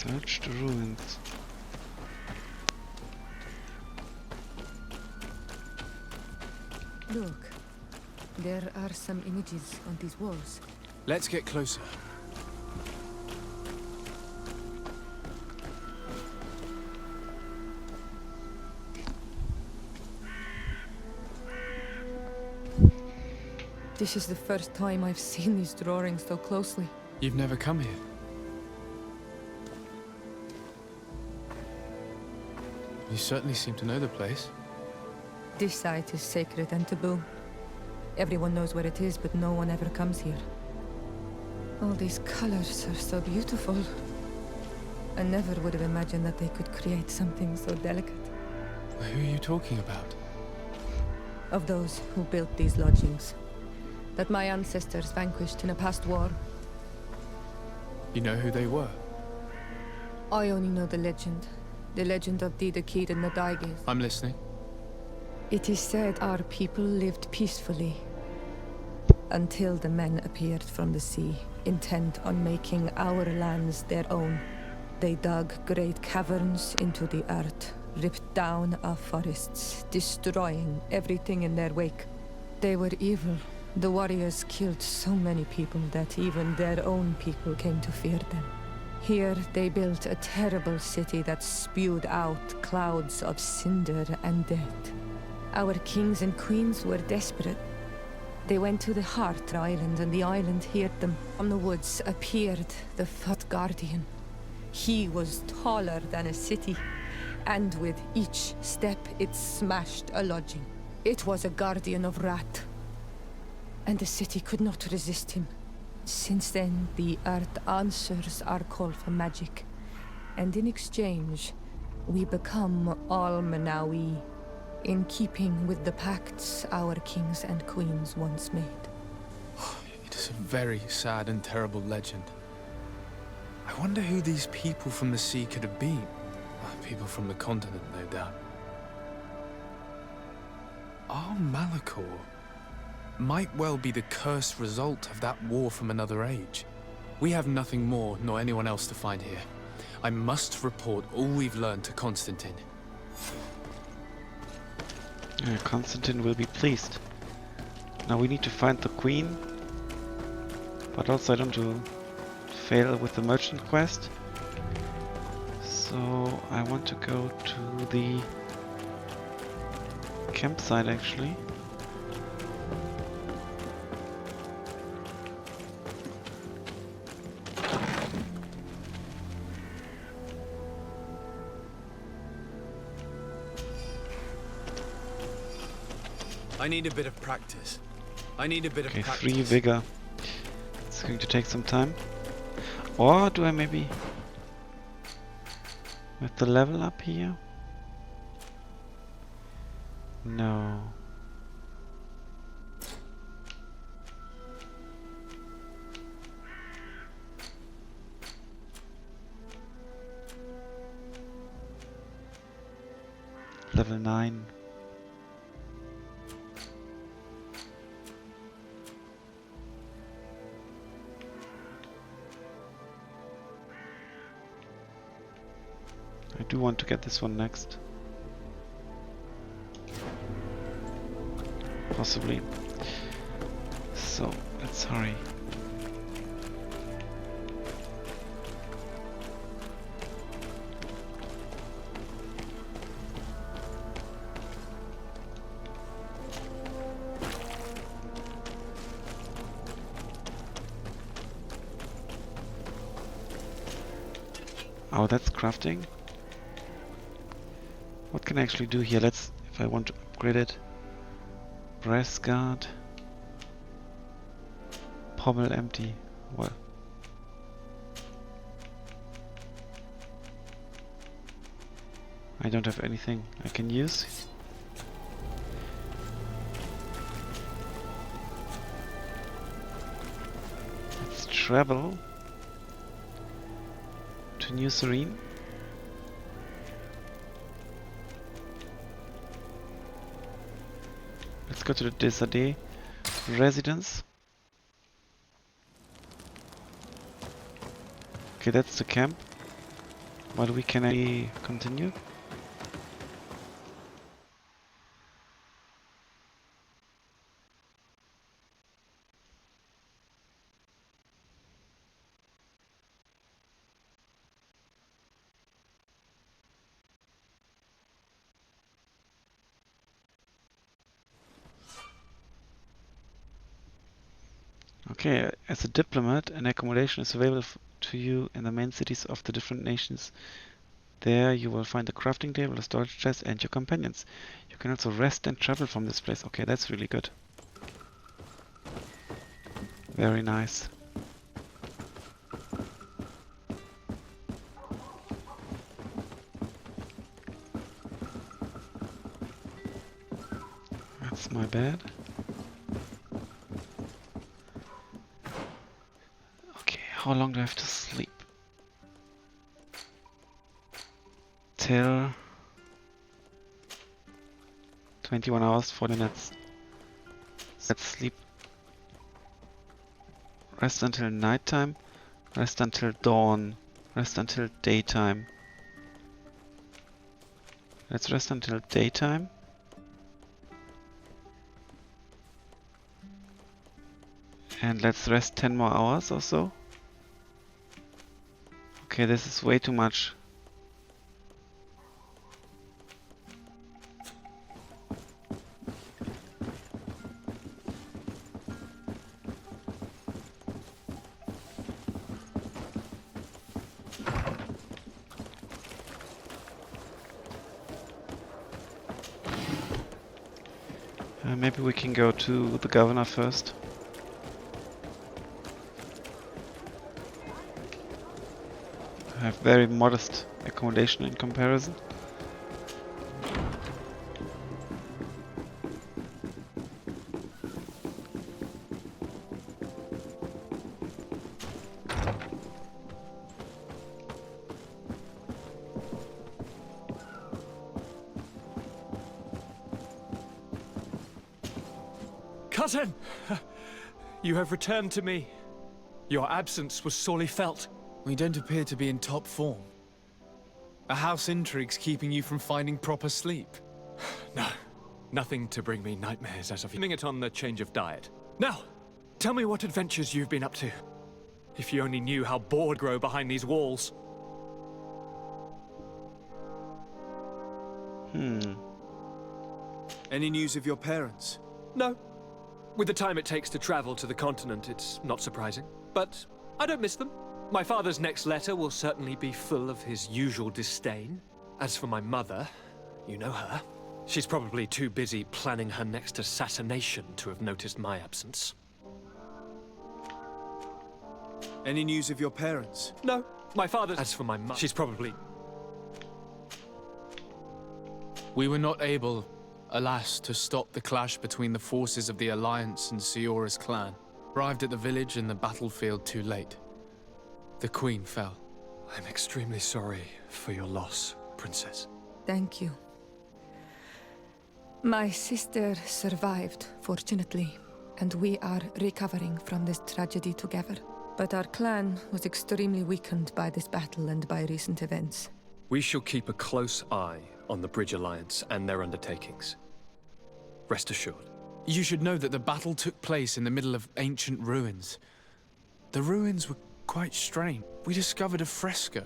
Search the ruins. Look, there are some images on these walls. Let's get closer. This is the first time I've seen these drawings so closely. You've never come here. You certainly seem to know the place. This site is sacred and taboo. Everyone knows where it is, but no one ever comes here. All these colors are so beautiful. I never would have imagined that they could create something so delicate. Who are you talking about? Of those who built these lodgings, that my ancestors vanquished in a past war. You know who they were? I only know the legend. The legend of Didakid and the Daiges. I'm listening. It is said our people lived peacefully until the men appeared from the sea, intent on making our lands their own. They dug great caverns into the earth, ripped down our forests, destroying everything in their wake. They were evil. The warriors killed so many people that even their own people came to fear them. Here they built a terrible city that spewed out clouds of cinder and death. Our kings and queens were desperate. They went to the Heart Island, and the island heard them. From the woods appeared the Foot Guardian. He was taller than a city, and with each step it smashed a lodging. It was a guardian of Rat, and the city could not resist him. Since then, the earth answers our call for magic, and in exchange, we become Almanawi, in keeping with the pacts our kings and queens once made. It is a very sad and terrible legend. I wonder who these people from the sea could have been. People from the continent, no doubt. Our Malachor might well be the cursed result of that war from another age. We have nothing more, nor anyone else to find here. I must report all we've learned to Constantine. Constantine will be pleased. Now we need to find the queen, but also I don't want to fail with the merchant quest. So I want to go to the campsite actually. I need a bit of practice. I need a bit of practice. 3 vigor. It's going to take some time. Or do I maybe with the level up here? No. Level 9. I do want to get this one next. Possibly. So, let's hurry. Oh, that's crafting. What can I actually do here? Let's, if I want to upgrade it. Brass guard. Pommel empty. Well. I don't have anything I can use. Let's travel to New Serene. Let's go to the Desade residence. Okay, that's the camp. But we can actually continue. Okay, as a diplomat, an accommodation is available to you in the main cities of the different nations. There you will find a crafting table, a storage chest, and your companions. You can also rest and travel from this place. Okay, that's really good. Very nice. That's my bed. Okay, how long do I have to sleep? Till 21 hours, 40 minutes. Let's sleep. Rest until nighttime. Rest until dawn. Rest until daytime. Let's rest until daytime. And let's rest 10 more hours or so. Okay, this is way too much. Maybe we can go to the governor first. I have very modest accommodation in comparison. Cousin! You have returned to me. Your absence was sorely felt. We don't appear to be in top form. Are house intrigues keeping you from finding proper sleep? No, nothing to bring me nightmares as of blaming it on the change of diet. Now, tell me what adventures you've been up to. If you only knew how bored grow behind these walls. Any news of your parents? No. With the time it takes to travel to the continent, it's not surprising. But I don't miss them. My father's next letter will certainly be full of his usual disdain. As for my mother, you know her. She's probably too busy planning her next assassination to have noticed my absence. Any news of your parents? No. My father... As for my mother, she's probably... We were not able, alas, to stop the clash between the forces of the Alliance and Siora's clan. Arrived at the village and the battlefield too late. The Queen fell. I'm extremely sorry for your loss, Princess. Thank you. My sister survived, fortunately, and we are recovering from this tragedy together. But our clan was extremely weakened by this battle and by recent events. We shall keep a close eye on the Bridge Alliance and their undertakings. Rest assured. You should know that the battle took place in the middle of ancient ruins. The ruins were quite strange. We discovered a fresco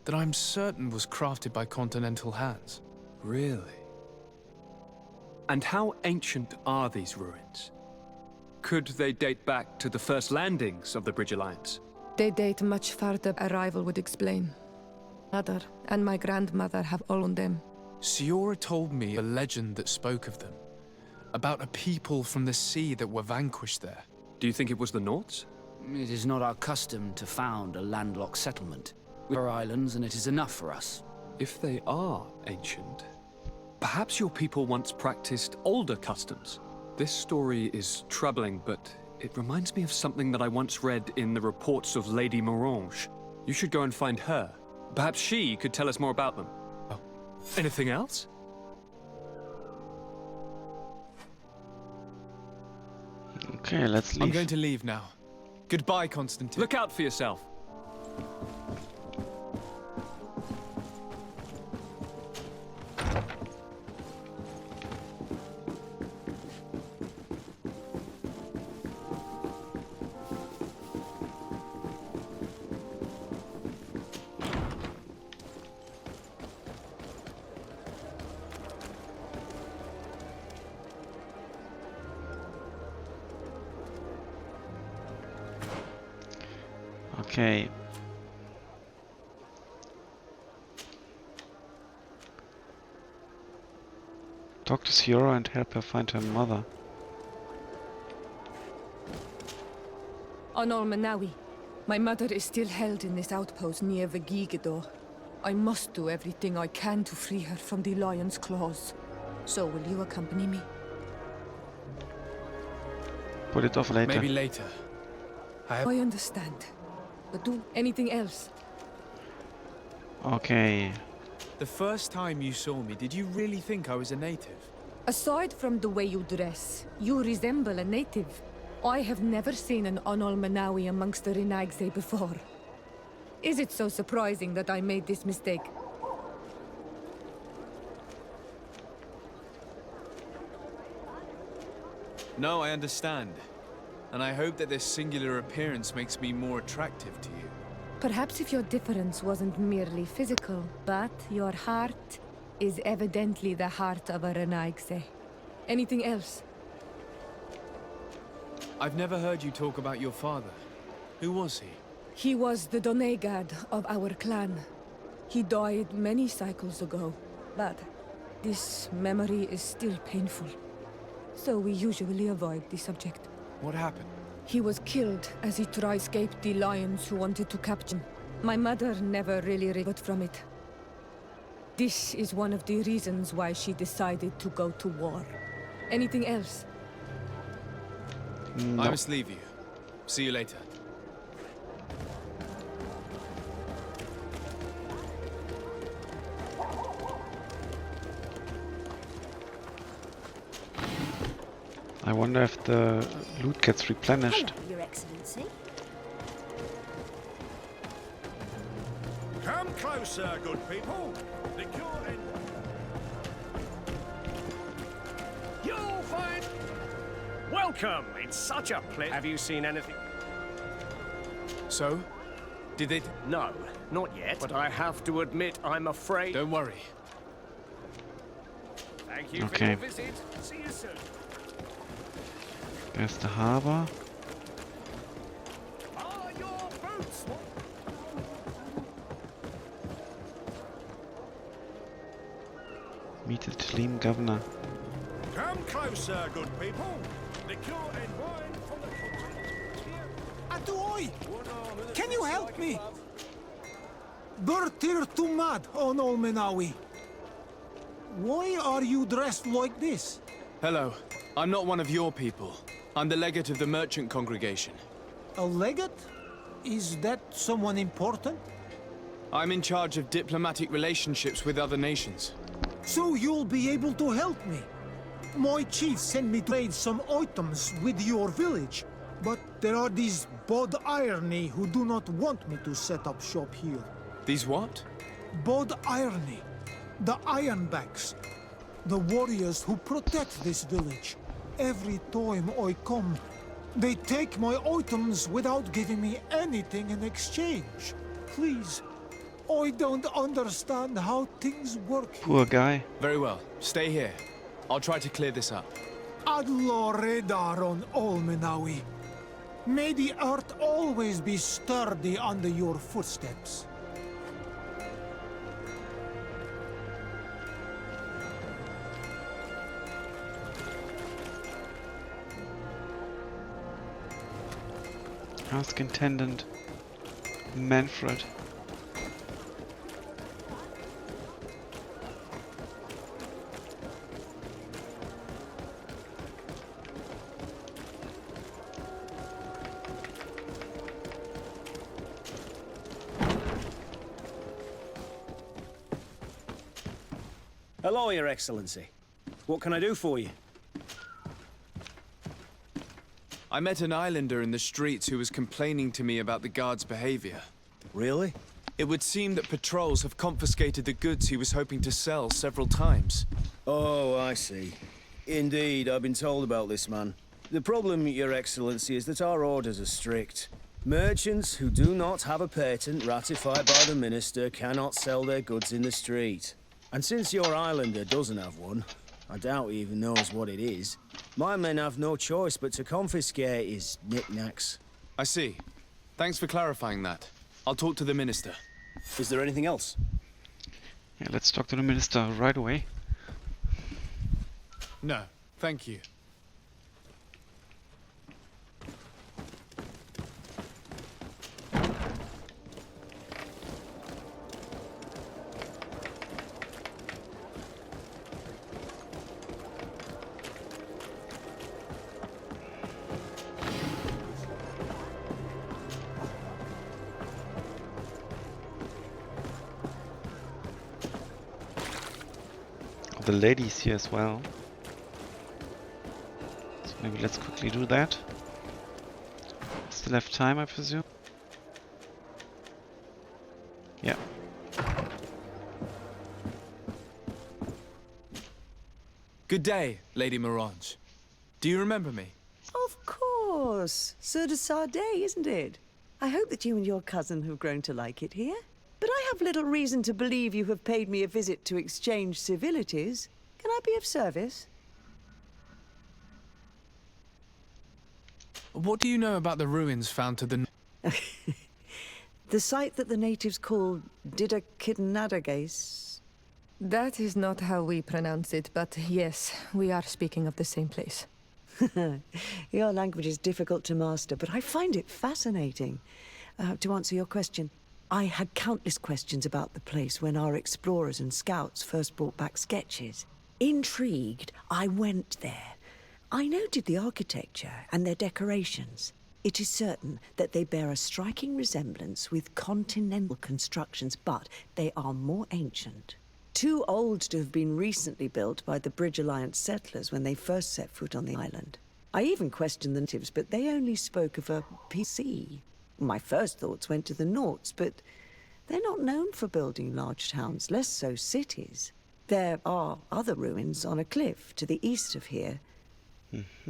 that I'm certain was crafted by continental hands. Really? And how ancient are these ruins? Could they date back to the first landings of the Bridge Alliance? They date much farther, arrival would explain. Mother and my grandmother have owned them. Siora told me a legend that spoke of them. About a people from the sea that were vanquished there. Do you think it was the Nords? It is not our custom to found a landlocked settlement. We are islands, and it is enough for us. If they are ancient, perhaps your people once practiced older customs. This story is troubling, but it reminds me of something that I once read in the reports of Lady Morange. You should go and find her. Perhaps she could tell us more about them. Oh. Anything else? Okay, let's leave. I'm going to leave now. Goodbye, Constantine. Look out for yourself. Okay. Talk to Sierra and help her find her mother. On Almanawi, my mother is still held in this outpost near Vegigedor. I must do everything I can to free her from the lion's claws. So will you accompany me? Put it off later. Maybe later. I understand. But do anything else. Okay. The first time you saw me, did you really think I was a native? Aside from the way you dress, you resemble a native. I have never seen an Onolmanawi amongst the Rinagse before. Is it so surprising that I made this mistake? No, I understand. And I hope that this singular appearance makes me more attractive to you. Perhaps if your difference wasn't merely physical, but your heart is evidently the heart of a Rinagse. Anything else? I've never heard you talk about your father. Who was he? He was the Donegad of our clan. He died many cycles ago, but this memory is still painful. So we usually avoid the subject. What happened? He was killed as he tried to escape the lions who wanted to capture him. My mother never really recovered from it. This is one of the reasons why she decided to go to war. Anything else? No. I must leave you. See you later. I wonder if the loot gets replenished. Hello, Your Excellency. Come closer, good people. The cure and... You'll find... Welcome! It's such a pleasure. Have you seen anything? So? Did they... No, not yet. But I have to admit, I'm afraid... Don't worry. Thank you for Okay. your visit. See you soon. There's the harbor. Are your boots... Meet the Tleam governor. Come closer, good people. The cure and wine from the continent. Atuoi! Can you help me? Bertir Tumad on Olmenawi. Why are you dressed like this? Hello. I'm not one of your people. I'm the legate of the merchant congregation. A legate? Is that someone important? I'm in charge of diplomatic relationships with other nations. So you'll be able to help me. My chief sent me to trade some items with your village, but there are these Bod Irony who do not want me to set up shop here. These what? Bod Irony, the Ironbacks, the warriors who protect this village. Every time I come, they take my items without giving me anything in exchange. Please, I don't understand how things work here. Poor guy. Very well. Stay here. I'll try to clear this up. Adlo Redar on Olmenawi. May the earth always be sturdy under your footsteps. Ask Intendant Manfred. Hello, Your Excellency. What can I do for you? I met an islander in the streets who was complaining to me about the guard's behavior. Really? It would seem that patrols have confiscated the goods he was hoping to sell several times. Oh, I see. Indeed, I've been told about this man. The problem, Your Excellency, is that our orders are strict. Merchants who do not have a patent ratified by the minister cannot sell their goods in the street. And since your islander doesn't have one, I doubt he even knows what it is, my men have no choice but to confiscate his knickknacks. I see. Thanks for clarifying that. I'll talk to the minister. Is there anything else? Yeah, let's talk to the minister right away. No, thank you. The ladies here as well. So maybe let's quickly do that. Still have time, I presume? Yeah. Good day, Lady Mirange. Do you remember me? Of course. Sir de Sardet, isn't it? I hope that you and your cousin have grown to like it here. But I have little reason to believe you have paid me a visit to exchange civilities. Can I be of service? What do you know about the ruins found to the... The site that the natives call Didakidnadagais. That is not how we pronounce it, but yes, we are speaking of the same place. Your language is difficult to master, but I find it fascinating. To answer your question, I had countless questions about the place when our explorers and scouts first brought back sketches. Intrigued, I went there. I noted the architecture and their decorations. It is certain that they bear a striking resemblance with continental constructions, but they are more ancient. Too old to have been recently built by the Bridge Alliance settlers when they first set foot on the island. I even questioned the natives, but they only spoke of a PC. My first thoughts went to the Nauts, but they're not known for building large towns, less so cities. There are other ruins on a cliff to the east of here.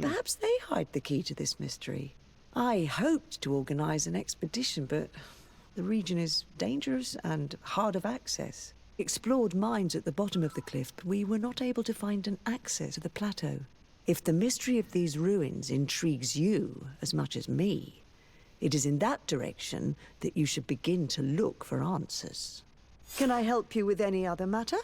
Perhaps they hide the key to this mystery. I hoped to organize an expedition, but the region is dangerous and hard of access. Explored mines at the bottom of the cliff, but we were not able to find an access to the plateau. If the mystery of these ruins intrigues you as much as me, it is in that direction that you should begin to look for answers. Can I help you with any other matter?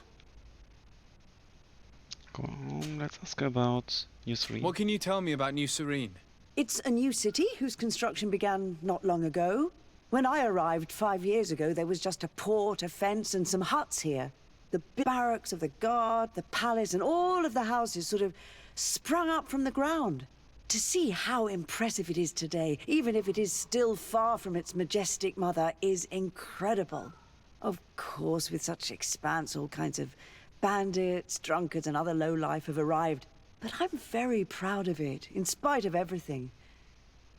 Go on, let's ask about New Serene. What can you tell me about New Serene? It's a new city whose construction began not long ago. When I arrived 5 years ago, there was just a port, a fence, and some huts here. The barracks of the guard, the palace, and all of the houses sort of sprung up from the ground. To see how impressive it is today, even if it is still far from its majestic mother, is incredible. Of course, with such expanse, all kinds of bandits, drunkards, and other lowlife have arrived. But I'm very proud of it, in spite of everything.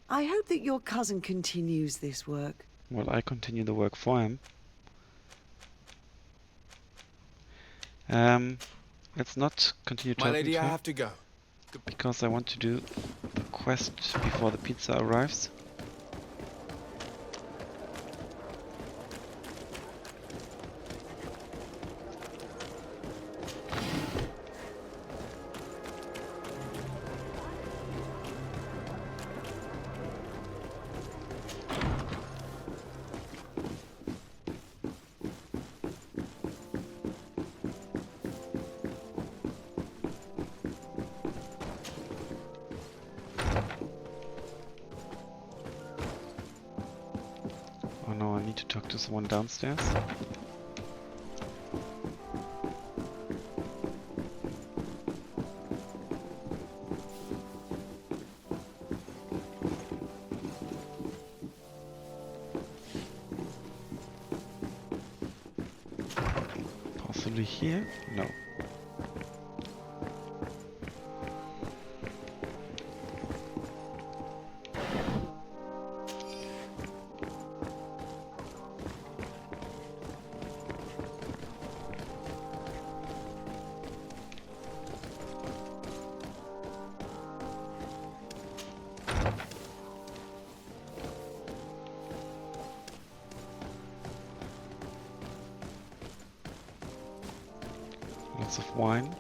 I hope that your cousin continues this work. Well, I continue the work for him. Let's not continue My talking lady, to I him, have to go. because I want to do the quest before the pizza arrives. Oh no, I need to talk to someone downstairs. Possibly here? No. Lots of wine.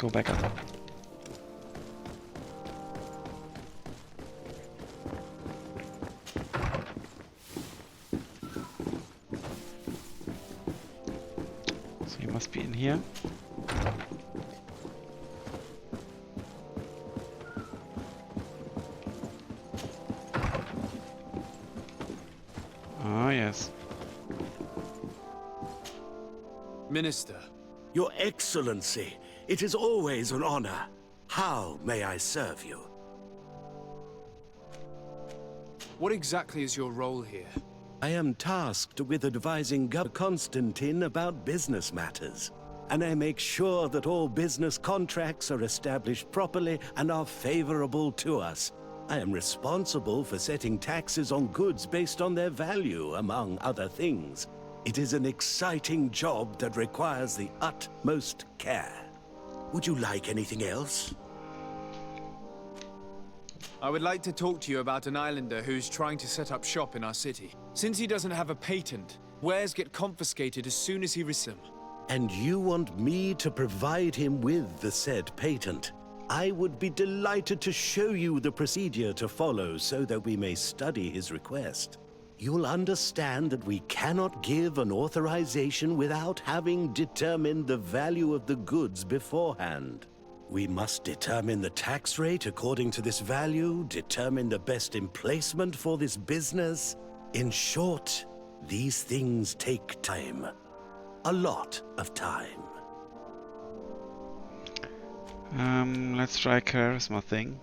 go back up. So you must be in here. Ah, yes. Minister, Your Excellency, it is always an honor. How may I serve you? what exactly is your role here? I am tasked with advising Governor Constantine about business matters, and I make sure that all business contracts are established properly and are favorable to us. I am responsible for setting taxes on goods based on their value, among other things. It is an exciting job that requires the utmost care. Would you like anything else? I would like to talk to you about an islander who's trying to set up shop in our city. Since he doesn't have a patent, wares get confiscated as soon as he receives them. And you want me to provide him with the said patent? I would be delighted to show you the procedure to follow so that we may study his request. You'll understand that we cannot give an authorization without having determined the value of the goods beforehand. We must determine the tax rate according to this value, determine the best emplacement for this business. In short, these things take time. A lot of time. Let's try a charisma thing.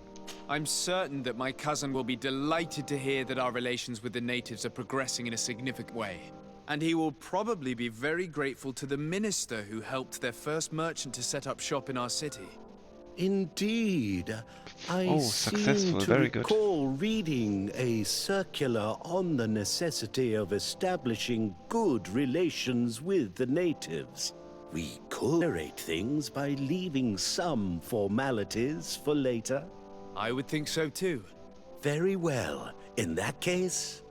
I'm certain that my cousin will be delighted to hear that our relations with the natives are progressing in a significant way. And he will probably be very grateful to the minister who helped their first merchant to set up shop in our city. Indeed. I seem successful, to very good. recall reading a circular on the necessity of establishing good relations with the natives. We could narrate things by leaving some formalities for later. I would think so too. Very well. In that case,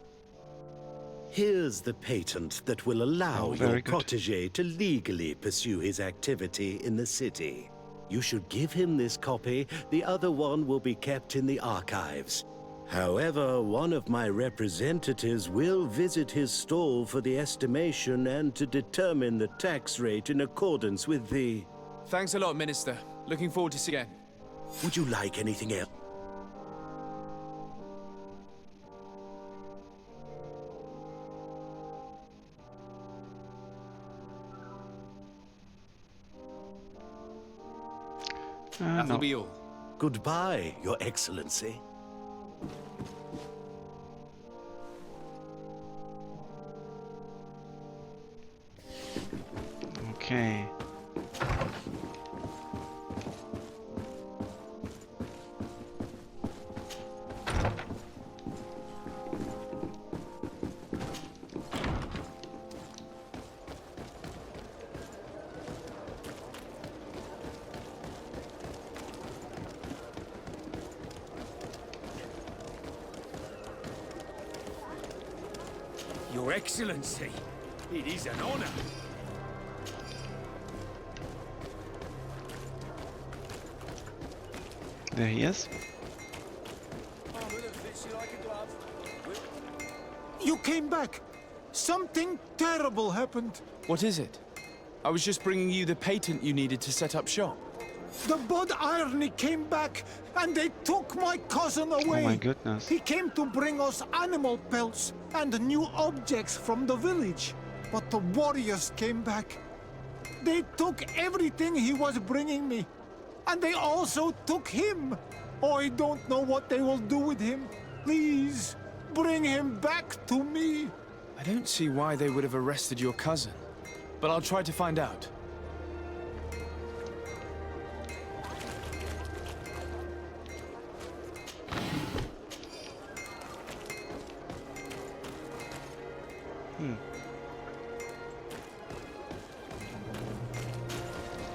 here's the patent that will allow very your good. protégé to legally pursue his activity in the city. You should give him this copy. The other one will be kept in the archives. However, one of my representatives will visit his stall for the estimation and to determine the tax rate in accordance with the... Thanks a lot, Minister. Looking forward to seeing you again. Would you like anything else? That'll No. be all. Goodbye, Your Excellency. Okay. Your Excellency, it is an honor. There he is. You came back. Something terrible happened. What is it? I was just bringing you the patent you needed to set up shop. The Bod Irony came back, and they took my cousin away. Oh my goodness. He came to bring us animal pelts and new objects from the village. But the warriors came back. They took everything he was bringing me. And they also took him. Oh, I don't know what they will do with him. Please, bring him back to me. I don't see why they would have arrested your cousin, but I'll try to find out.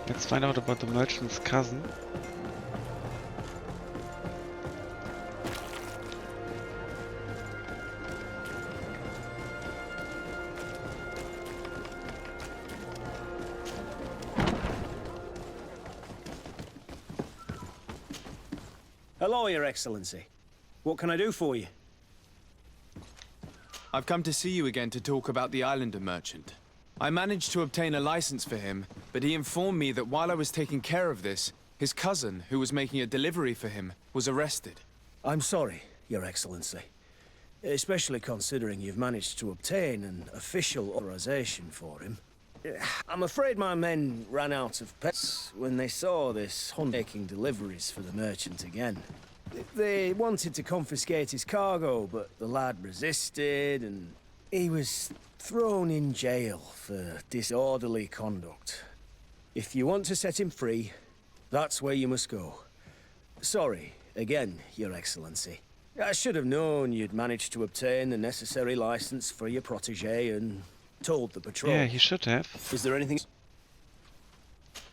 Let's find out about the merchant's cousin. Hello, Your Excellency. What can I do for you? I've come to see you again to talk about the Islander merchant. I managed to obtain a license for him, but he informed me that while I was taking care of this, his cousin, who was making a delivery for him, was arrested. I'm sorry, Your Excellency. Especially considering you've managed to obtain an official authorization for him. I'm afraid my men ran out of pets when they saw this hunt making deliveries for the merchant again. They wanted to confiscate his cargo, but the lad resisted and he was thrown in jail for disorderly conduct. If you want to set him free, that's where you must go. Sorry, again, Your Excellency. I should have known you'd managed to obtain the necessary license for your protege and told the patrol. Yeah, he should have. Is there anything?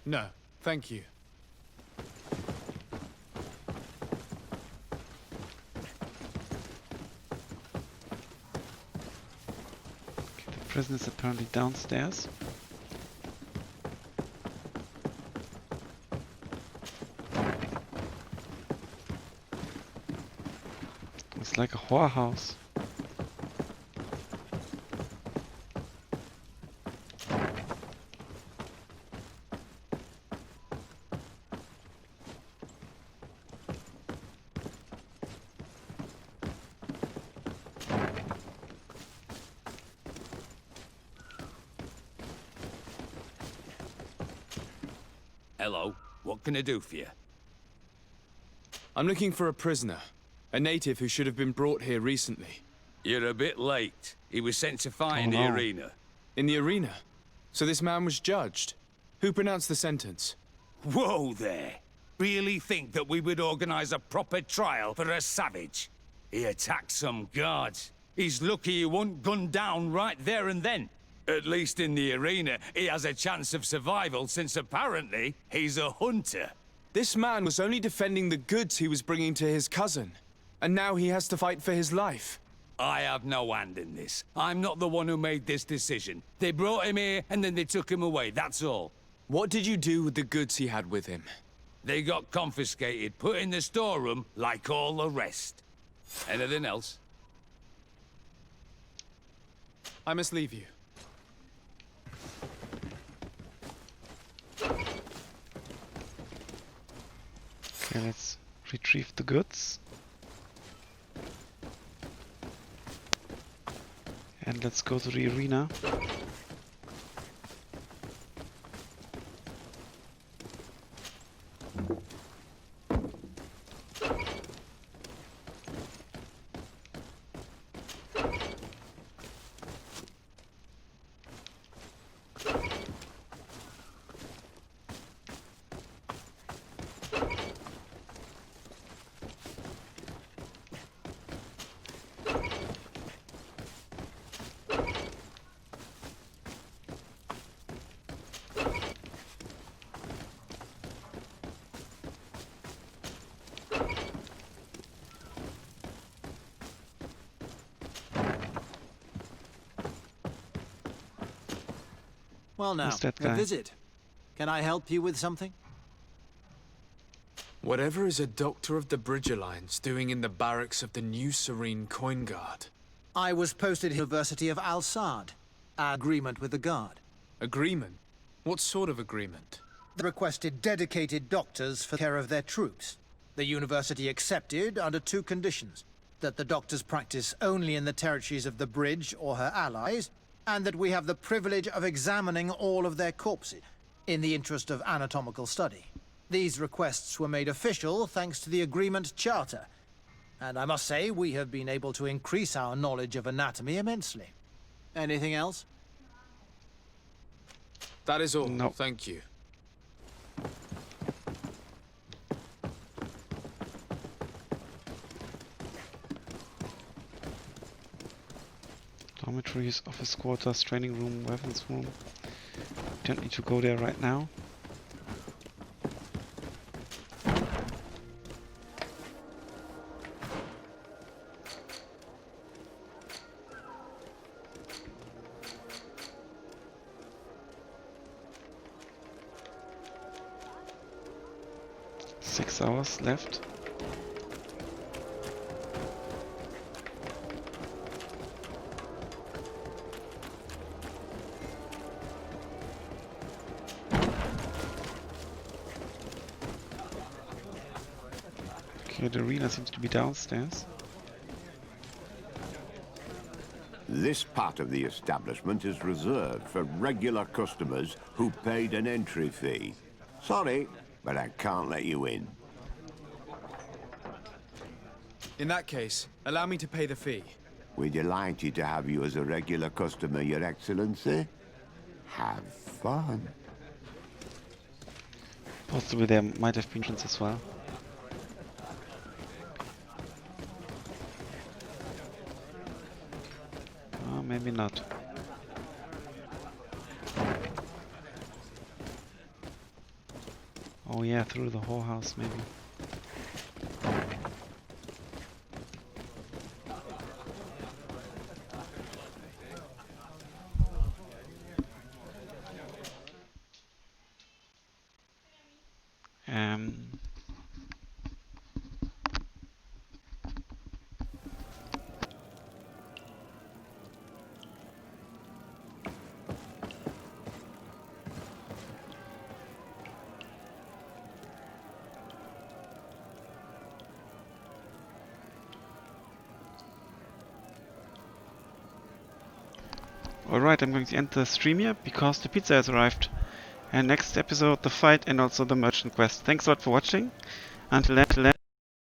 No, thank you. The prison is apparently downstairs. It's like a whorehouse. Hello, what can I do for you? I'm looking for a prisoner. A native who should have been brought here recently. You're a bit late. He was sent to fight in the arena. In the arena? So this man was judged? Who pronounced the sentence? Whoa there! Really think that we would organize a proper trial for a savage? He attacked some guards. He's lucky he wasn't gunned down right there and then. At least in the arena, he has a chance of survival since apparently he's a hunter. This man was only defending the goods he was bringing to his cousin. And now he has to fight for his life. I have no hand in this. I'm not the one who made this decision. They brought him here and then they took him away, that's all. What did you do with the goods he had with him? They got confiscated, put in the storeroom like all the rest. Anything else? I must leave you. Okay, let's retrieve the goods. And let's go to the arena. Well now, Who's that a guy? visit. Can I help you with something? Whatever is a doctor of the Bridge Alliance doing in the barracks of the New Serene Coin Guard? I was posted at the University of Al-Sad. Agreement with the guard. Agreement? What sort of agreement? They requested dedicated doctors for care of their troops. The university accepted under two conditions. That the doctors practice only in the territories of the Bridge or her allies, and that we have the privilege of examining all of their corpses, in the interest of anatomical study. These requests were made official thanks to the Agreement Charter, and I must say we have been able to increase our knowledge of anatomy immensely. Anything else? That is all. No. Thank you. Dormitories, office quarters, training room, weapons room. Don't need to go there right now. Six hours left. Okay, the arena seems to be downstairs. This part of the establishment is reserved for regular customers who paid an entry fee. Sorry, but I can't let you in. In that case, allow me to pay the fee. We're delighted to have you as a regular customer, Your Excellency. Have fun. Possibly there might have been entrance as well. Oh, maybe not. Oh yeah, through the whorehouse maybe. Alright, I'm going to end the stream here because the pizza has arrived. And next episode, the fight and also the merchant quest. Thanks a lot for watching. Until then.